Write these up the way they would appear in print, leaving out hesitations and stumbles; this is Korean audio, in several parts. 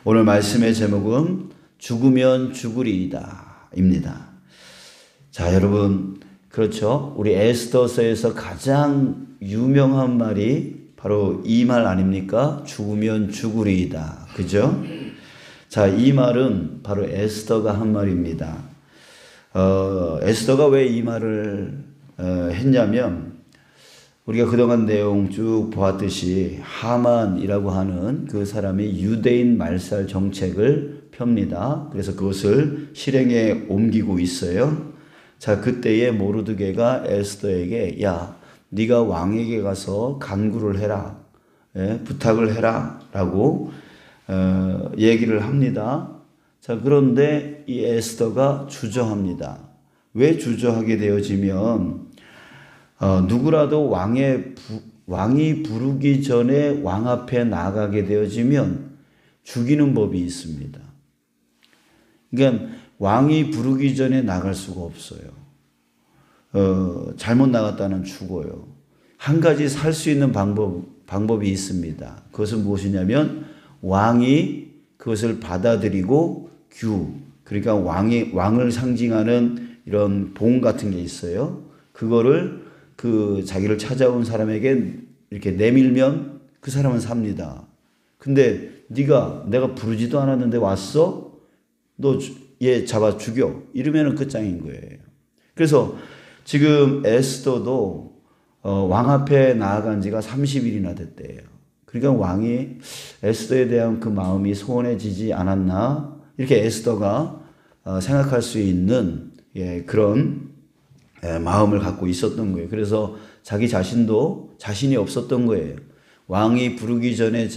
오늘 말씀의 제목은 죽으면 죽으리이다 입니다. 자, 여러분, 그렇죠? 우리 에스더서에서 가장 유명한 말이 바로 이 말 아닙니까? 죽으면 죽으리이다. 그죠? 자, 이 말은 바로 에스더가 한 말입니다. 에스더가 왜 이 말을 했냐면, 우리가 그동안 내용 쭉 보았듯이 하만이라고 하는 그 사람이 유대인 말살 정책을 펴니다. 그래서 그것을 실행에 옮기고 있어요. 자, 그때에 모르드게가 에스더에게 야, 네가 왕에게 가서 간구를 해라, 부탁을 해라 라고 얘기를 합니다. 자, 그런데 이 에스더가 주저합니다. 왜 주저하게 되어지면 누구라도 왕이 부르기 전에 왕 앞에 나가게 되어지면 죽이는 법이 있습니다. 그러니까 왕이 부르기 전에 나갈 수가 없어요. 잘못 나갔다는 죽어요. 한 가지 살 수 있는 방법이 있습니다. 그것은 무엇이냐면 왕이 그것을 받아들이고 그러니까 왕을 상징하는 이런 봉 같은 게 있어요. 그거를 자기를 찾아온 사람에게 이렇게 내밀면 그 사람은 삽니다. 근데 내가 부르지도 않았는데 왔어? 너 얘 잡아 죽여. 이러면 끝장인 거예요. 그래서 지금 에스더도 왕 앞에 나아간 지가 30일이나 됐대요. 그러니까 왕이 에스더에 대한 그 마음이 소원해지지 않았나? 이렇게 에스더가 생각할 수 있는 그런 마음을 갖고 있었던 거예요. 그래서 자기 자신도 자신이 없었던 거예요. 왕이 부르기 전에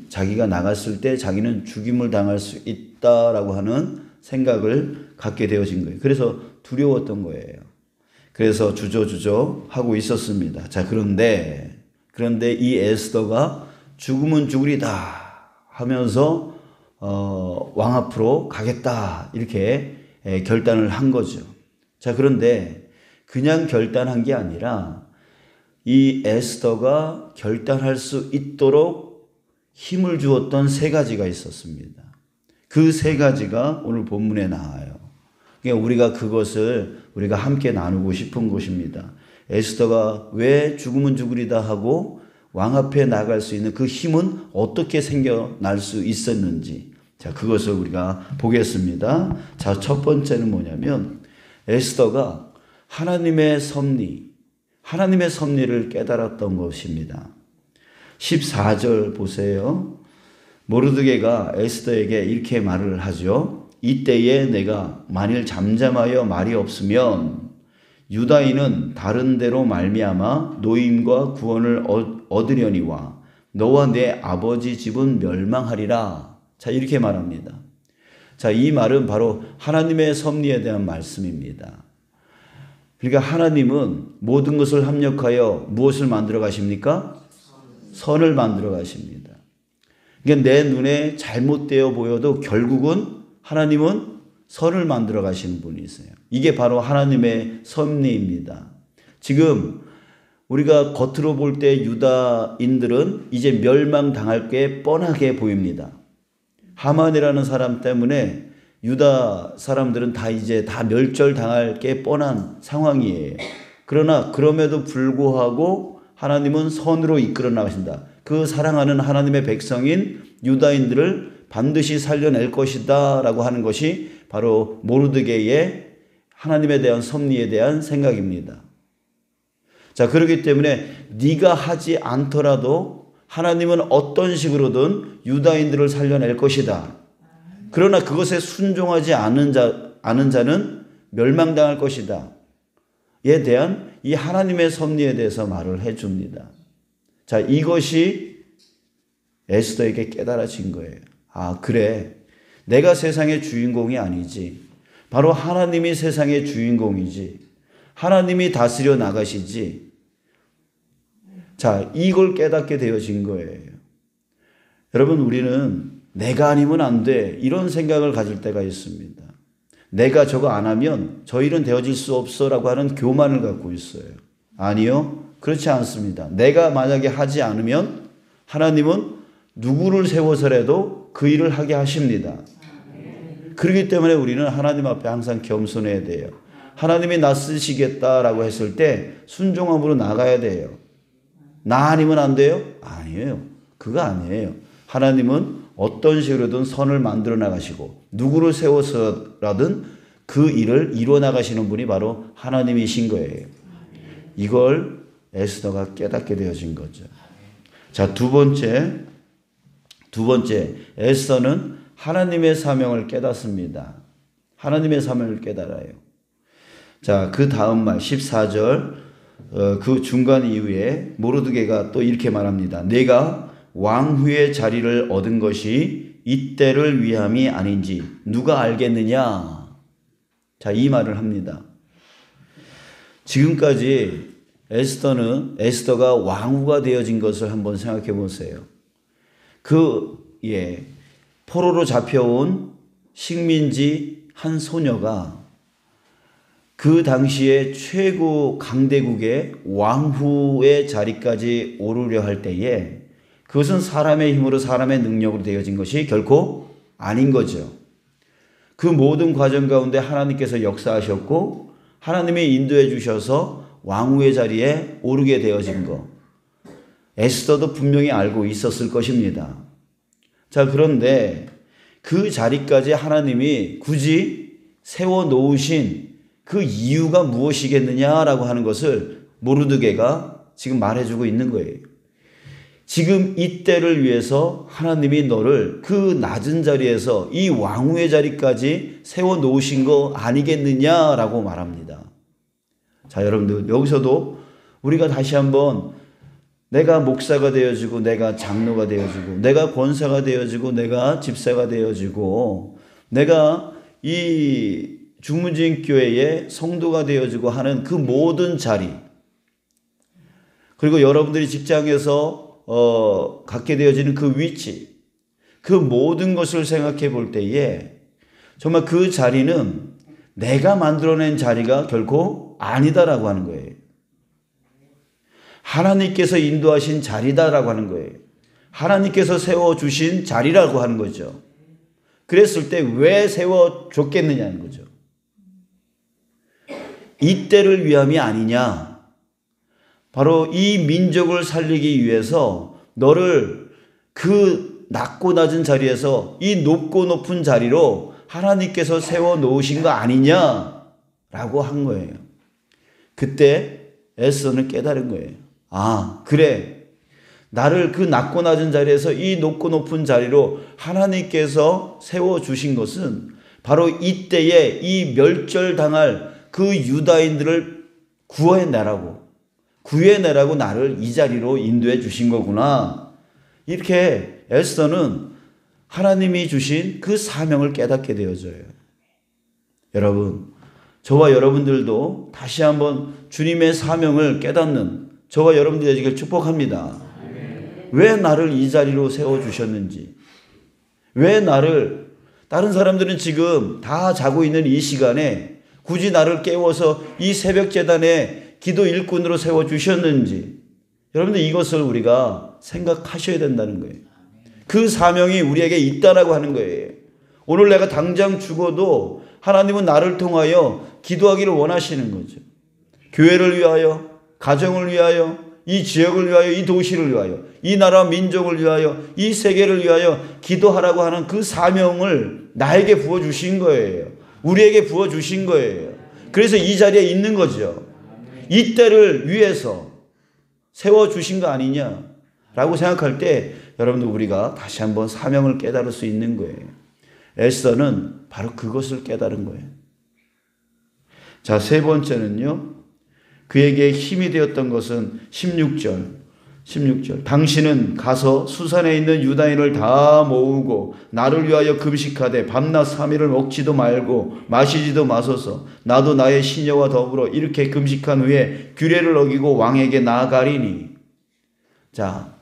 자기가 나갔을 때 자기는 죽임을 당할 수 있다라고 하는 생각을 갖게 되어진 거예요. 그래서 두려웠던 거예요. 그래서 주저주저 하고 있었습니다. 자, 그런데 이 에스더가 죽으면 죽으리다 하면서 왕 앞으로 가겠다 이렇게 결단을 한 거죠. 자, 그런데 그냥 결단한 게 아니라 이 에스더가 결단할 수 있도록 힘을 주었던 세 가지가 있었습니다. 그 세 가지가 오늘 본문에 나와요. 그러니까 우리가 함께 나누고 싶은 것입니다. 에스더가 왜 죽으면 죽으리다 하고 왕 앞에 나갈 수 있는 그 힘은 어떻게 생겨날 수 있었는지, 자, 그것을 우리가 보겠습니다. 자, 첫 번째는 뭐냐면 에스더가 하나님의 섭리를 깨달았던 것입니다. 14절 보세요. 모르드게가 에스더에게 이렇게 말을 하죠. 이때에 내가 만일 잠잠하여 말이 없으면 유다인은 다른 데로 말미암아 노임과 구원을 얻으려니와 너와 내 아버지 집은 멸망하리라. 자, 이렇게 말합니다. 자, 이 말은 바로 하나님의 섭리에 대한 말씀입니다. 그러니까 하나님은 모든 것을 합력하여 무엇을 만들어 가십니까? 선을 만들어 가십니다. 그러니까 내 눈에 잘못되어 보여도 결국은 하나님은 선을 만들어 가시는 분이세요. 이게 바로 하나님의 섭리입니다. 지금 우리가 겉으로 볼 때 유다인들은 이제 멸망당할 게 뻔하게 보입니다. 하만이라는 사람 때문에 유다 사람들은 이제 다 멸절당할 게 뻔한 상황이에요. 그러나 그럼에도 불구하고 하나님은 선으로 이끌어 나가신다. 그 사랑하는 하나님의 백성인 유다인들을 반드시 살려낼 것이다 라고 하는 것이 바로 모르드게의 하나님에 대한 섭리에 대한 생각입니다. 자, 그렇기 때문에 네가 하지 않더라도 하나님은 어떤 식으로든 유다인들을 살려낼 것이다. 그러나 그것에 순종하지 않은 자는 멸망당할 것이다. 에 대한 이 하나님의 섭리에 대해서 말을 해줍니다. 자, 이것이 에스더에게 깨달아진 거예요. 아, 그래. 내가 세상의 주인공이 아니지. 바로 하나님이 세상의 주인공이지. 하나님이 다스려 나가시지. 자, 이걸 깨닫게 되어진 거예요. 여러분, 우리는 내가 아니면 안 돼. 이런 생각을 가질 때가 있습니다. 내가 저거 안 하면 저 일은 되어질 수 없어 라고 하는 교만을 갖고 있어요. 아니요. 그렇지 않습니다. 내가 만약에 하지 않으면 하나님은 누구를 세워서라도 그 일을 하게 하십니다. 그렇기 때문에 우리는 하나님 앞에 항상 겸손해야 돼요. 하나님이 나 쓰시겠다라고 했을 때 순종함으로 나가야 돼요. 나 아니면 안 돼요? 아니에요. 그거 아니에요. 하나님은 어떤 식으로든 선을 만들어 나가시고 누구를 세워서라든 그 일을 이루어 나가시는 분이 바로 하나님이신 거예요. 이걸 에스더가 깨닫게 되어진 거죠. 자, 두 번째 에스더는 하나님의 사명을 깨닫습니다. 하나님의 사명을 깨달아요. 자, 그 다음 말 14절 그 중간 이후에 모르드게가 또 이렇게 말합니다. 내가 왕후의 자리를 얻은 것이 이때를 위함이 아닌지 누가 알겠느냐. 자, 이 말을 합니다. 지금까지 에스더가 왕후가 되어진 것을 한번 생각해 보세요. 포로로 잡혀온 식민지 한 소녀가 그 당시에 최고 강대국의 왕후의 자리까지 오르려 할 때에 그것은 사람의 힘으로 사람의 능력으로 되어진 것이 결코 아닌 거죠. 그 모든 과정 가운데 하나님께서 역사하셨고 하나님이 인도해 주셔서 왕후의 자리에 오르게 되어진 거. 에스더도 분명히 알고 있었을 것입니다. 자, 그런데 그 자리까지 하나님이 굳이 세워놓으신 그 이유가 무엇이겠느냐라고 하는 것을 모르드게가 지금 말해주고 있는 거예요. 지금 이때를 위해서 하나님이 너를 그 낮은 자리에서 이 왕후의 자리까지 세워놓으신 거 아니겠느냐라고 말합니다. 자, 여러분들 여기서도 우리가 다시 한번 내가 목사가 되어지고 내가 장로가 되어지고 내가 권사가 되어지고 내가 집사가 되어지고 내가 이 중문진교회의 성도가 되어지고 하는 그 모든 자리, 그리고 여러분들이 직장에서 갖게 되어지는 그 위치, 그 모든 것을 생각해 볼 때에 정말 그 자리는 내가 만들어낸 자리가 결코 아니다라고 하는 거예요. 하나님께서 인도하신 자리다라고 하는 거예요. 하나님께서 세워주신 자리라고 하는 거죠. 그랬을 때 왜 세워줬겠느냐는 거죠. 이때를 위함이 아니냐. 바로 이 민족을 살리기 위해서 너를 그 낮고 낮은 자리에서 이 높고 높은 자리로 하나님께서 세워놓으신 거 아니냐라고 한 거예요. 그때 에스더는 깨달은 거예요. 아, 그래. 나를 그 낮고 낮은 자리에서 이 높고 높은 자리로 하나님께서 세워주신 것은 바로 이때에 이 멸절당할 그 유다인들을 구해내라고 나를 이 자리로 인도해 주신 거구나. 이렇게 에스더는 하나님이 주신 그 사명을 깨닫게 되어져요. 여러분, 저와 여러분들도 다시 한번 주님의 사명을 깨닫는 저와 여러분들이 되기를 축복합니다. 왜 나를 이 자리로 세워주셨는지, 왜 나를, 다른 사람들은 지금 다 자고 있는 이 시간에 굳이 나를 깨워서 이 새벽 제단에 기도 일꾼으로 세워주셨는지, 여러분들 이것을 우리가 생각하셔야 된다는 거예요. 그 사명이 우리에게 있다라고 하는 거예요. 오늘 내가 당장 죽어도 하나님은 나를 통하여 기도하기를 원하시는 거죠. 교회를 위하여, 가정을 위하여, 이 지역을 위하여, 이 도시를 위하여, 이 나라 민족을 위하여, 이 세계를 위하여 기도하라고 하는 그 사명을 나에게 부어주신 거예요. 우리에게 부어주신 거예요. 그래서 이 자리에 있는 거죠. 이 때를 위해서 세워주신 거 아니냐라고 생각할 때 여러분들 우리가 다시 한번 사명을 깨달을 수 있는 거예요. 에스더는 바로 그것을 깨달은 거예요. 자, 세 번째는요. 그에게 힘이 되었던 것은 16절. 당신은 가서 수산에 있는 유다인을 다 모으고 나를 위하여 금식하되 밤낮 3일을 먹지도 말고 마시지도 마소서. 나도 나의 시녀와 더불어 이렇게 금식한 후에 규례를 어기고 왕에게 나아가리니. 자,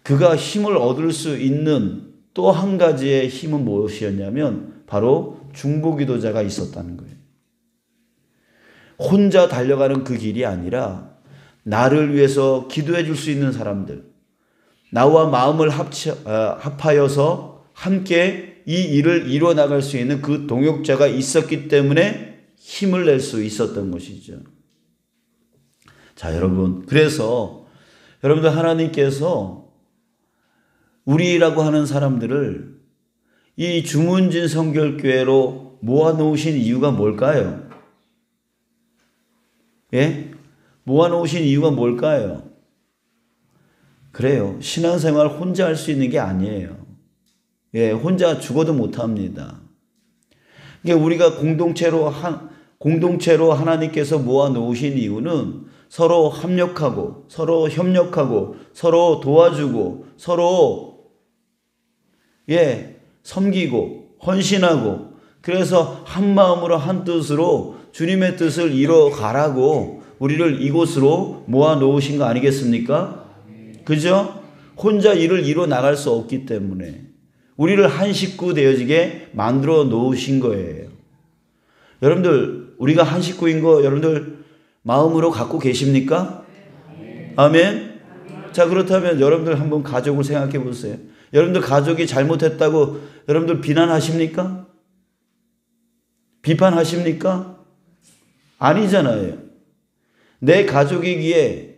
그가 힘을 얻을 수 있는 또 한 가지의 힘은 무엇이었냐면 바로 중보기도자가 있었다는 거예요. 혼자 달려가는 그 길이 아니라 나를 위해서 기도해 줄 수 있는 사람들, 나와 마음을 합하여서 함께 이 일을 이루어 나갈 수 있는 그 동역자가 있었기 때문에 힘을 낼 수 있었던 것이죠. 자, 여러분, 그래서 여러분들 하나님께서 우리라고 하는 사람들을 이 주문진 성결교회로 모아놓으신 이유가 뭘까요? 예? 모아놓으신 이유가 뭘까요? 그래요. 신앙생활 혼자 할 수 있는 게 아니에요. 예, 혼자 죽어도 못합니다. 그러니까 우리가 공동체로 하나님께서 모아놓으신 이유는 서로 합력하고, 서로 협력하고, 서로 도와주고, 서로 섬기고, 헌신하고, 그래서 한 마음으로 한 뜻으로 주님의 뜻을 이뤄가라고 우리를 이곳으로 모아놓으신 거 아니겠습니까? 그죠? 혼자 일을 이뤄 나갈 수 없기 때문에 우리를 한 식구 되어지게 만들어 놓으신 거예요. 여러분들, 우리가 한 식구인 거 여러분들 마음으로 갖고 계십니까? 아멘. 자, 그렇다면 여러분들 한번 가족을 생각해 보세요. 여러분들 가족이 잘못했다고 여러분들 비난하십니까? 비판하십니까? 아니잖아요. 내 가족이기에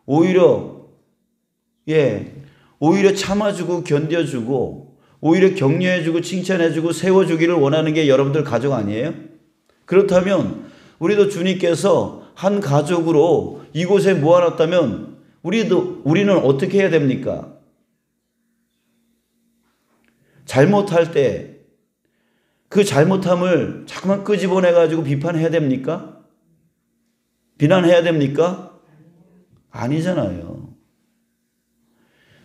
오히려 참아주고 견뎌주고 오히려 격려해주고 칭찬해주고 세워주기를 원하는 게 여러분들 가족 아니에요? 그렇다면 우리도 주님께서 한 가족으로 이곳에 모아놨다면 우리는 어떻게 해야 됩니까? 잘못할 때 그 잘못함을 자꾸만 끄집어내가지고 비판해야 됩니까? 비난해야 됩니까? 아니잖아요.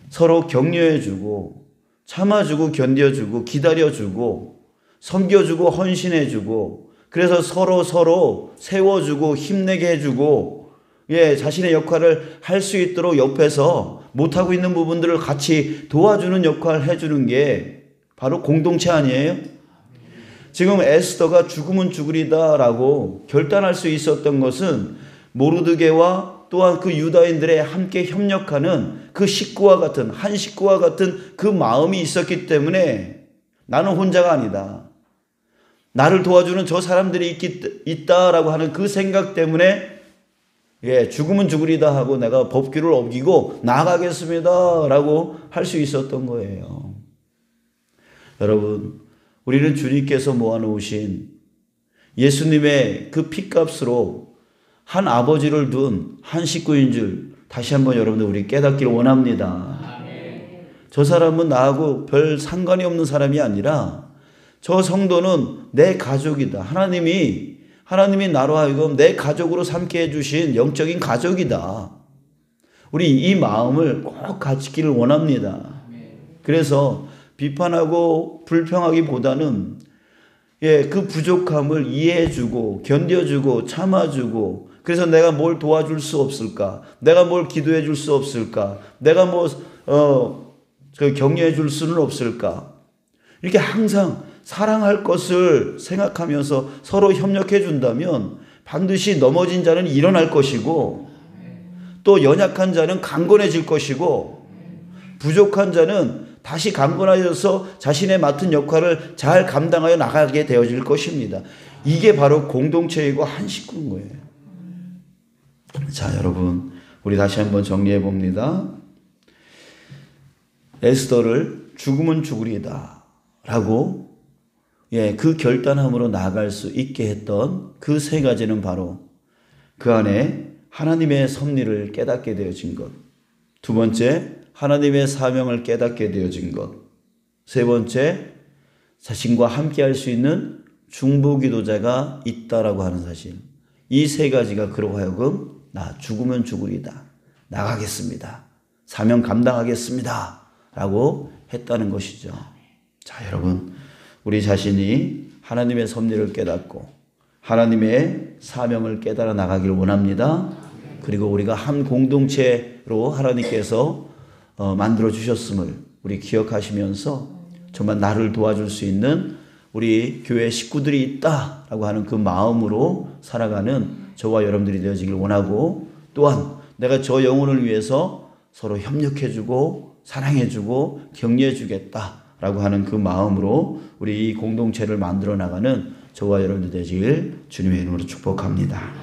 서로 격려해주고 참아주고 견뎌주고 기다려주고 섬겨주고 헌신해주고 그래서 서로 세워주고 힘내게 해주고 자신의 역할을 할 수 있도록 옆에서 못하고 있는 부분들을 같이 도와주는 역할을 해주는 게 바로 공동체 아니에요? 지금 에스더가 죽으면 죽으리다라고 결단할 수 있었던 것은 모르드게와 또한 그 유다인들의 함께 협력하는 그 식구와 같은 한 식구와 같은 그 마음이 있었기 때문에 나는 혼자가 아니다. 나를 도와주는 저 사람들이 있다라고 하는 그 생각 때문에 죽으면 죽으리다 하고 내가 법규를 어기고 나아가겠습니다 라고 할 수 있었던 거예요. 여러분, 우리는 주님께서 모아놓으신 예수님의 그 핏값으로 한 아버지를 둔 한 식구인 줄 다시 한번 여러분들 우리 깨닫기를 원합니다. 저 사람은 나하고 별 상관이 없는 사람이 아니라 저 성도는 내 가족이다. 하나님이 나로 하여금 내 가족으로 삼게 해주신 영적인 가족이다. 우리 이 마음을 꼭 가지기를 원합니다. 그래서 비판하고 불평하기보다는 그 부족함을 이해해주고 견뎌주고 참아주고 그래서 내가 뭘 도와줄 수 없을까? 내가 뭘 기도해 줄 수 없을까? 내가 격려해 줄 수는 없을까? 이렇게 항상 사랑할 것을 생각하면서 서로 협력해 준다면 반드시 넘어진 자는 일어날 것이고 또 연약한 자는 강건해질 것이고 부족한 자는 다시 강건하여서 자신의 맡은 역할을 잘 감당하여 나가게 되어질 것입니다. 이게 바로 공동체이고 한 식구인 거예요. 자, 여러분, 우리 다시 한번 정리해 봅니다. 에스더를 죽으면 죽으리다 라고 그 결단함으로 나아갈 수 있게 했던 그 세 가지는 바로 그 안에 하나님의 섭리를 깨닫게 되어진 것, 두 번째 하나님의 사명을 깨닫게 되어진 것, 세 번째 자신과 함께 할 수 있는 중보기도자가 있다라고 하는 사실, 이 세 가지가 그로 하여금 나 죽으면 죽으리다, 나가겠습니다, 사명 감당하겠습니다 라고 했다는 것이죠. 자, 여러분, 우리 자신이 하나님의 섭리를 깨닫고 하나님의 사명을 깨달아 나가기를 원합니다. 그리고 우리가 한 공동체로 하나님께서 만들어 주셨음을 우리 기억하시면서 정말 나를 도와줄 수 있는 우리 교회 식구들이 있다라고 하는 그 마음으로 살아가는 저와 여러분들이 되어지길 원하고, 또한 내가 저 영혼을 위해서 서로 협력해주고 사랑해주고 격려해주겠다 라고 하는 그 마음으로 우리 이 공동체를 만들어 나가는 저와 여러분들 되시길 주님의 이름으로 축복합니다.